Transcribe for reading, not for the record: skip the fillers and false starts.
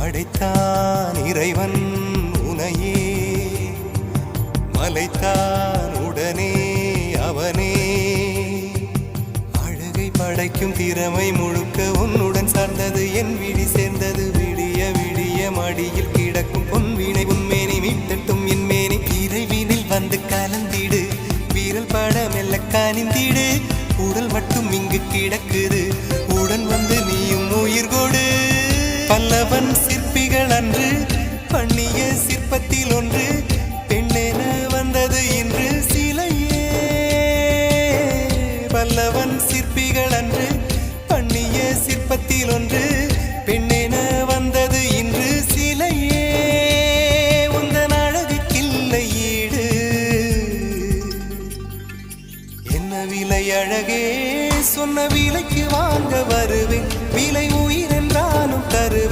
படைத்தான் இறைவன் உனையே, மலைத்தான் உடனே அவனே. அழகை படைக்கும் திறமை முழுக்க உன்னுடன் சார்ந்தது, என் விழி சேர்ந்தது. விடிய விடிய மடியில் கிடக்கும் பொன்வினை உன்மேனி மீட்டட்டும் என் மேனி. இறைவினில் வந்து கலந்திடு, வீரல் பட மெல்ல காணிந்திடு. உடல் மட்டும் இங்கு கிடக்குது, உடன் வந்து நீயும் உயிர் கொடு. பல்லவன் சிற்பிகள் அன்று பண்ணிய சிற்பத்தில் ஒன்று, பெண்ணென வந்தது இன்று சிலையே. பல்லவன் சிற்பிகள் அன்று பண்ணிய சிற்பத்தில் ஒன்று, பெண்ணென வந்தது இன்று சிலையே. உந்தன் அழகுக்கில்லை ஈடு, என்ன விலை அழகே, சொன்ன விலைக்கு வாங்க வருவேன். விலை உயிர் என்றாலும் தருவேன்.